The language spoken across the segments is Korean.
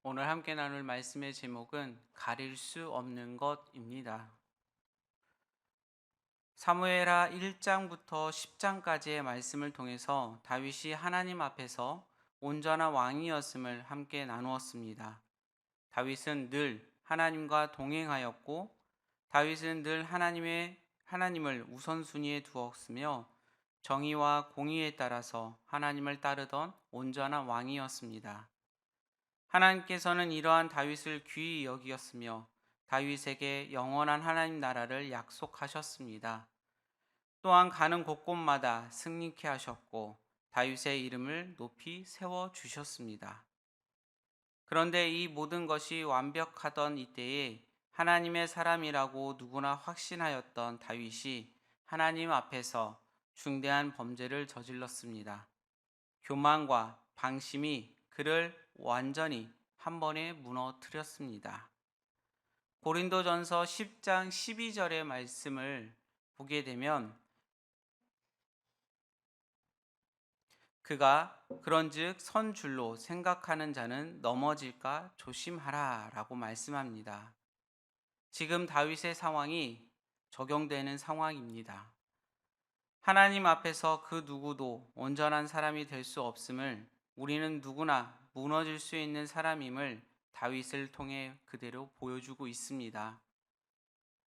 오늘 함께 나눌 말씀의 제목은 가릴 수 없는 것입니다. 사무엘하 1장부터 10장까지의 말씀을 통해서 다윗이 하나님 앞에서 온전한 왕이었음을 함께 나누었습니다. 다윗은 늘 하나님과 동행하였고 다윗은 늘 하나님을 우선순위에 두었으며 정의와 공의에 따라서 하나님을 따르던 온전한 왕이었습니다. 하나님께서는 이러한 다윗을 귀히 여기었으며 다윗에게 영원한 하나님 나라를 약속하셨습니다. 또한 가는 곳곳마다 승리케 하셨고 다윗의 이름을 높이 세워 주셨습니다. 그런데 이 모든 것이 완벽하던 이때에 하나님의 사람이라고 누구나 확신하였던 다윗이 하나님 앞에서 중대한 범죄를 저질렀습니다. 교만과 방심이 그를 완전히 한 번에 무너뜨렸습니다. 고린도전서 10장 12절의 말씀을 보게 되면 그가 그런즉 선 줄로 생각하는 자는 넘어질까 조심하라 라고 말씀합니다. 지금 다윗의 상황이 적용되는 상황입니다. 하나님 앞에서 그 누구도 온전한 사람이 될 수 없음을 우리는 누구나 무너질 수 있는 사람임을 다윗을 통해 그대로 보여주고 있습니다.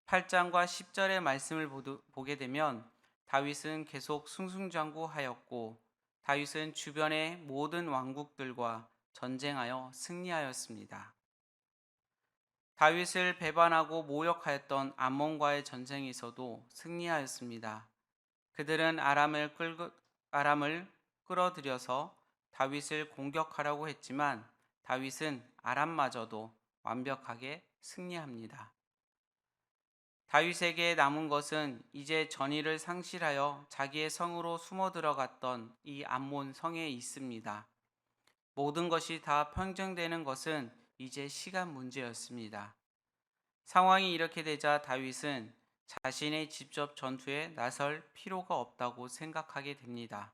8장과 10절의 말씀을 보게 되면 다윗은 계속 승승장구하였고 다윗은 주변의 모든 왕국들과 전쟁하여 승리하였습니다. 다윗을 배반하고 모욕하였던 암몬과의 전쟁에서도 승리하였습니다. 그들은 아람을 끌어들여서 다윗을 공격하려고 했지만 다윗은 아람마저도 완벽하게 승리합니다. 다윗에게 남은 것은 이제 전의를 상실하여 자기의 성으로 숨어 들어갔던 이 암몬 성에 있습니다. 모든 것이 다 평정되는 것은 이제 시간 문제였습니다. 상황이 이렇게 되자 다윗은 자신의 직접 전투에 나설 필요가 없다고 생각하게 됩니다.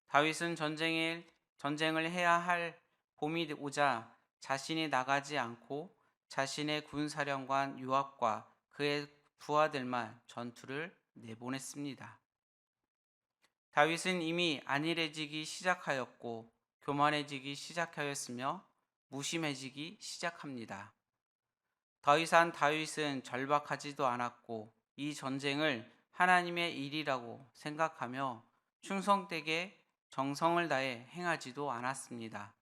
다윗은 전쟁을 해야 할 봄이 오자 자신이 나가지 않고 자신의 군사령관 요압과 그의 부하들만 전투를 내보냈습니다. 다윗은 이미 안일해지기 시작하였고 교만해지기 시작하였으며 무심해지기 시작합니다. 더 이상 다윗은 절박하지도 않았고 이 전쟁을 하나님의 일이라고 생각하며 충성되게 정성을 다해 행하지도 않았습니다.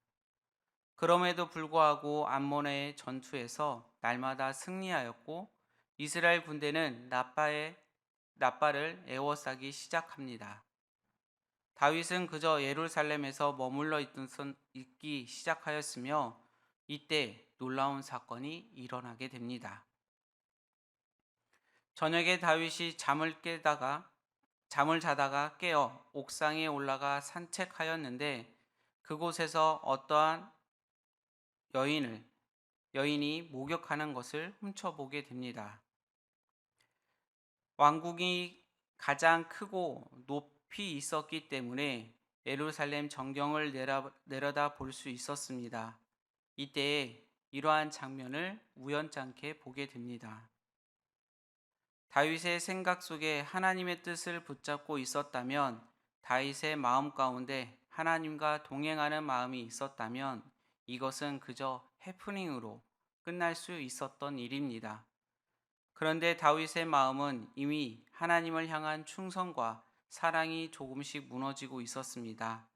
그럼에도 불구하고 암몬의 전투에서 날마다 승리하였고 이스라엘 군대는 나빠를 에워싸기 시작합니다. 다윗은 그저 예루살렘에서 머물러 있기 시작하였으며 이때 놀라운 사건이 일어나게 됩니다. 저녁에 다윗이 잠을 자다가 깨어 옥상에 올라가 산책하였는데 그곳에서 어떠한 여인이 목욕하는 것을 훔쳐보게 됩니다. 왕궁이 가장 크고 높이 있었기 때문에 예루살렘 전경을 내려다 볼 수 있었습니다. 이때에 이러한 장면을 우연찮게 보게 됩니다. 다윗의 생각 속에 하나님의 뜻을 붙잡고 있었다면, 다윗의 마음 가운데 하나님과 동행하는 마음이 있었다면 이것은 그저 해프닝으로 끝날 수 있었던 일입니다. 그런데 다윗의 마음은 이미 하나님을 향한 충성과 사랑이 조금씩 무너지고 있었습니다.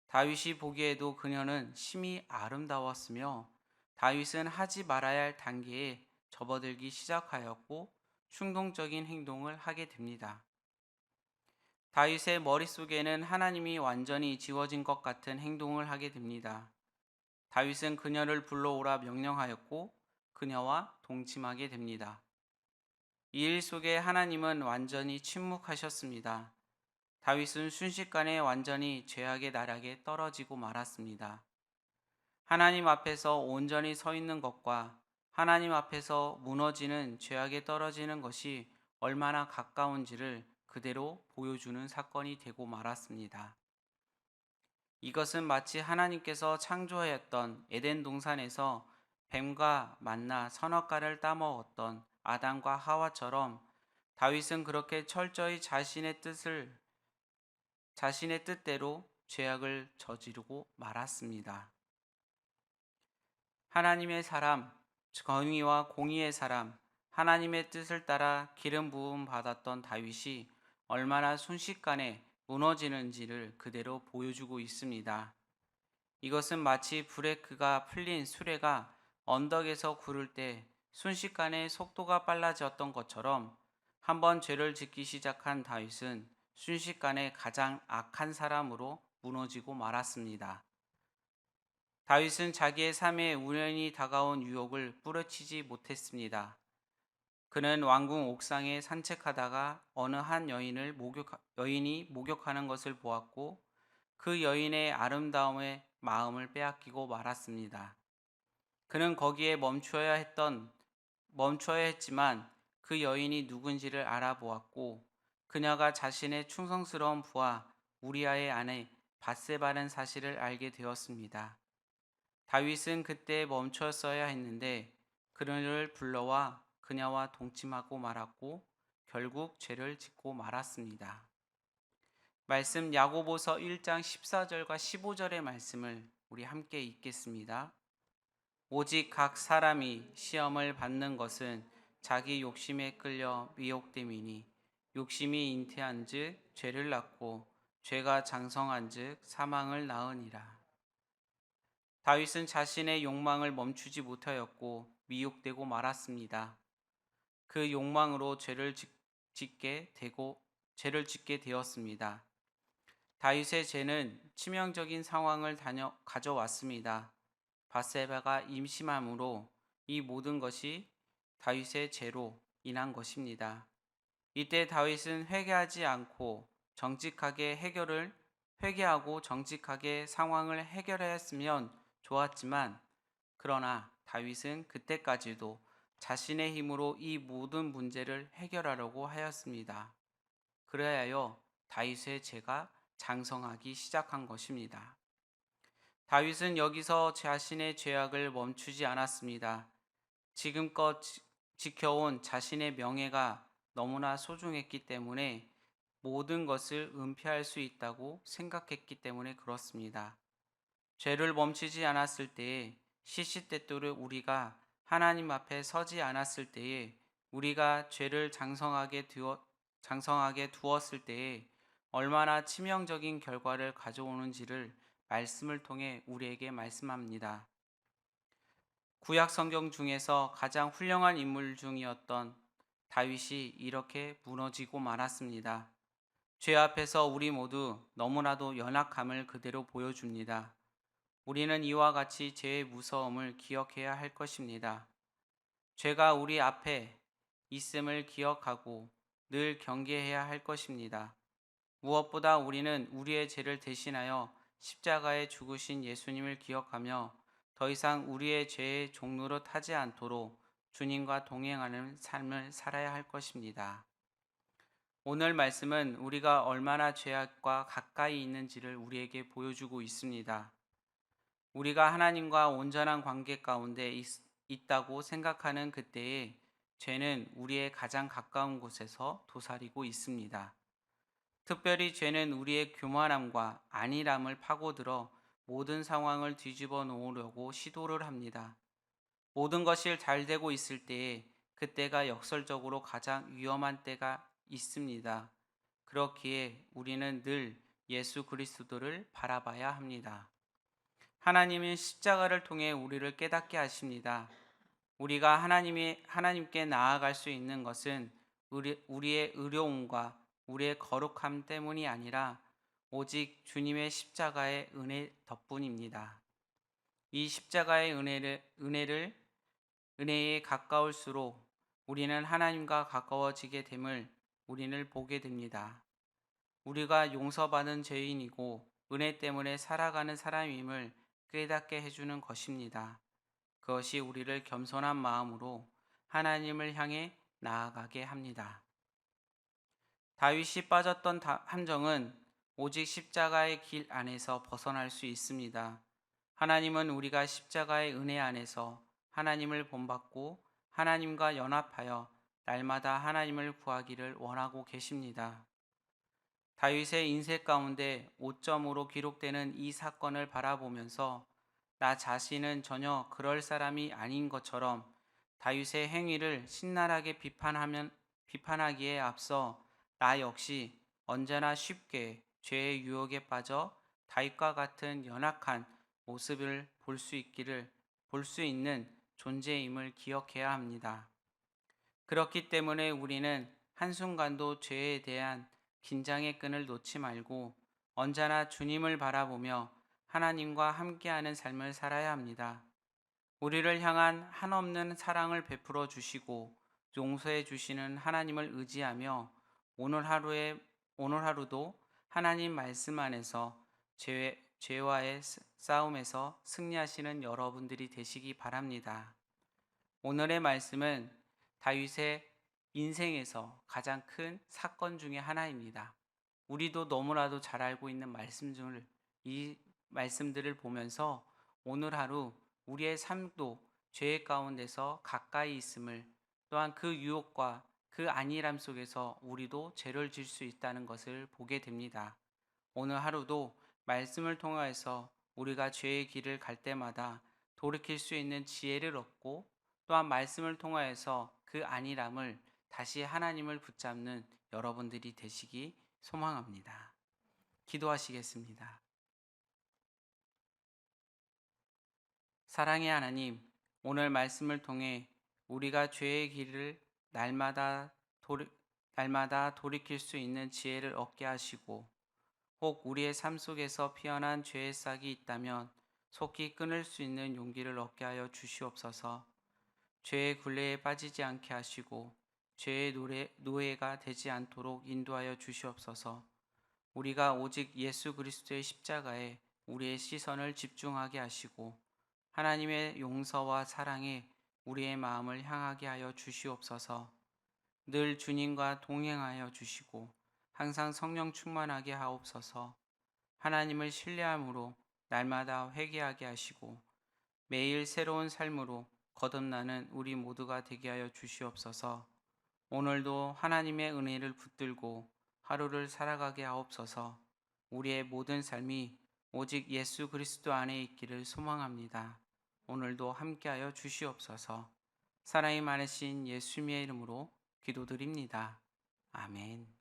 다윗이 보기에도 그녀는 심히 아름다웠으며 다윗은 하지 말아야 할 단계에 접어들기 시작하였고 충동적인 행동을 하게 됩니다. 다윗의 머릿속에는 하나님이 완전히 지워진 것 같은 행동을 하게 됩니다. 다윗은 그녀를 불러오라 명령하였고 그녀와 동침하게 됩니다. 이 일 속에 하나님은 완전히 침묵하셨습니다. 다윗은 순식간에 완전히 죄악의 나락에 떨어지고 말았습니다. 하나님 앞에서 온전히 서 있는 것과 하나님 앞에서 무너지는 죄악에 떨어지는 것이 얼마나 가까운지를 그대로 보여주는 사건이 되고 말았습니다. 이것은 마치 하나님께서 창조하였던 에덴 동산에서 뱀과 만나 선악과를 따먹었던 아담과 하와처럼 다윗은 그렇게 철저히 자신의 뜻대로 죄악을 저지르고 말았습니다. 하나님의 사람, 정의와 공의의 사람, 하나님의 뜻을 따라 기름 부음 받았던 다윗이 얼마나 순식간에 무너지는지를 그대로 보여주고 있습니다. 이것은 마치 브레이크가 풀린 수레가 언덕에서 구를 때 순식간에 속도가 빨라졌던 것처럼 한번 죄를 짓기 시작한 다윗은 순식간에 가장 악한 사람으로 무너지고 말았습니다. 다윗은 자기의 삶에 우연히 다가온 유혹을 뿌려치지 못했습니다. 그는 왕궁 옥상에 산책하다가 어느 한 여인이 목욕하는 것을 보았고 그 여인의 아름다움에 마음을 빼앗기고 말았습니다. 그는 거기에 멈춰야 했지만 그 여인이 누군지를 알아보았고 그녀가 자신의 충성스러운 부하 우리아의 아내 밧세바라는 사실을 알게 되었습니다. 다윗은 그때 멈췄어야 했는데 그녀를 불러와 그녀와 동침하고 말았고 결국 죄를 짓고 말았습니다. 말씀 야고보서 1장 14절과 15절의 말씀을 우리 함께 읽겠습니다. 오직 각 사람이 시험을 받는 것은 자기 욕심에 끌려 미혹됨이니 욕심이 잉태한즉 죄를 낳고 죄가 장성한즉 사망을 낳으니라. 다윗은 자신의 욕망을 멈추지 못하였고 미혹되고 말았습니다. 그 욕망으로 죄를 짓게 되었습니다. 다윗의 죄는 치명적인 상황을 가져왔습니다. 밧세바가 임신함으로 이 모든 것이 다윗의 죄로 인한 것입니다. 이때 다윗은 회개하고 정직하게 상황을 해결했으면 좋았지만 그러나 다윗은 그때까지도 자신의 힘으로 이 모든 문제를 해결하려고 하였습니다. 그래야 다윗의 죄가 장성하기 시작한 것입니다. 다윗은 여기서 자신의 죄악을 멈추지 않았습니다. 지금껏 지켜온 자신의 명예가 너무나 소중했기 때문에 모든 것을 은폐할 수 있다고 생각했기 때문에 그렇습니다. 죄를 멈추지 않았을 때에 시시때때로 우리가 하나님 앞에 서지 않았을 때에 우리가 죄를 장성하게 두었을 때에 얼마나 치명적인 결과를 가져오는지를 말씀을 통해 우리에게 말씀합니다. 구약 성경 중에서 가장 훌륭한 인물 중이었던 다윗이 이렇게 무너지고 말았습니다. 죄 앞에서 우리 모두 너무나도 연약함을 그대로 보여줍니다. 우리는 이와 같이 죄의 무서움을 기억해야 할 것입니다. 죄가 우리 앞에 있음을 기억하고 늘 경계해야 할 것입니다. 무엇보다 우리는 우리의 죄를 대신하여 십자가에 죽으신 예수님을 기억하며 더 이상 우리의 죄의 종로로 타지 않도록 주님과 동행하는 삶을 살아야 할 것입니다. 오늘 말씀은 우리가 얼마나 죄악과 가까이 있는지를 우리에게 보여주고 있습니다. 우리가 하나님과 온전한 관계 가운데 있다고 생각하는 그때에 죄는 우리의 가장 가까운 곳에서 도사리고 있습니다. 특별히 죄는 우리의 교만함과 안일함을 파고들어 모든 상황을 뒤집어 놓으려고 시도를 합니다. 모든 것이 잘 되고 있을 때에 그때가 역설적으로 가장 위험한 때가 있습니다. 그렇기에 우리는 늘 예수 그리스도를 바라봐야 합니다. 하나님은 십자가를 통해 우리를 깨닫게 하십니다. 우리가 하나님께 나아갈 수 있는 것은 우리의 의로움과 우리의 거룩함 때문이 아니라 오직 주님의 십자가의 은혜 덕분입니다. 이 십자가의 은혜에 가까울수록 우리는 하나님과 가까워지게 됨을 우리를 보게 됩니다. 우리가 용서받은 죄인이고 은혜 때문에 살아가는 사람임을 깨닫게 해주는 것입니다. 그것이 우리를 겸손한 마음으로 하나님을 향해 나아가게 합니다. 다윗이 빠졌던 함정은 오직 십자가의 길 안에서 벗어날 수 있습니다. 하나님은 우리가 십자가의 은혜 안에서 하나님을 본받고 하나님과 연합하여 날마다 하나님을 구하기를 원하고 계십니다. 다윗의 인생 가운데 5점으로 기록되는 이 사건을 바라보면서 나 자신은 전혀 그럴 사람이 아닌 것처럼 다윗의 행위를 신랄하게 비판하기에 앞서 나 역시 언제나 쉽게 죄의 유혹에 빠져 다윗과 같은 연약한 모습을 볼 수 있는 존재임을 기억해야 합니다. 그렇기 때문에 우리는 한순간도 죄에 대한 긴장의 끈을 놓지 말고 언제나 주님을 바라보며 하나님과 함께하는 삶을 살아야 합니다. 우리를 향한 한없는 사랑을 베풀어 주시고 용서해 주시는 하나님을 의지하며 오늘 하루에 오늘 하루도 하나님 말씀 안에서 죄와의 싸움에서 승리하시는 여러분들이 되시기 바랍니다. 오늘의 말씀은 다윗의 인생에서 가장 큰 사건 중에 하나입니다. 우리도 너무나도 잘 알고 있는 이 말씀들을 보면서 오늘 하루 우리의 삶도 죄의 가운데서 가까이 있음을, 또한 그 유혹과 그 안일함 속에서 우리도 죄를 질 수 있다는 것을 보게 됩니다. 오늘 하루도 말씀을 통하여서 우리가 죄의 길을 갈 때마다 돌이킬 수 있는 지혜를 얻고, 또한 말씀을 통하여서 그 안일함을 다시 하나님을 붙잡는 여러분들이 되시기 소망합니다. 기도하시겠습니다. 사랑의 하나님, 오늘 말씀을 통해 우리가 죄의 길을 날마다 돌이킬 수 있는 지혜를 얻게 하시고, 혹 우리의 삶 속에서 피어난 죄의 싹이 있다면 속히 끊을 수 있는 용기를 얻게 하여 주시옵소서. 죄의 굴레에 빠지지 않게 하시고 죄의 노예가 되지 않도록 인도하여 주시옵소서. 우리가 오직 예수 그리스도의 십자가에 우리의 시선을 집중하게 하시고 하나님의 용서와 사랑에 우리의 마음을 향하게 하여 주시옵소서. 늘 주님과 동행하여 주시고 항상 성령 충만하게 하옵소서. 하나님을 신뢰함으로 날마다 회개하게 하시고 매일 새로운 삶으로 거듭나는 우리 모두가 되게 하여 주시옵소서. 오늘도 하나님의 은혜를 붙들고 하루를 살아가게 하옵소서. 우리의 모든 삶이 오직 예수 그리스도 안에 있기를 소망합니다. 오늘도 함께하여 주시옵소서. 사랑이 많으신 예수님의 이름으로 기도드립니다. 아멘.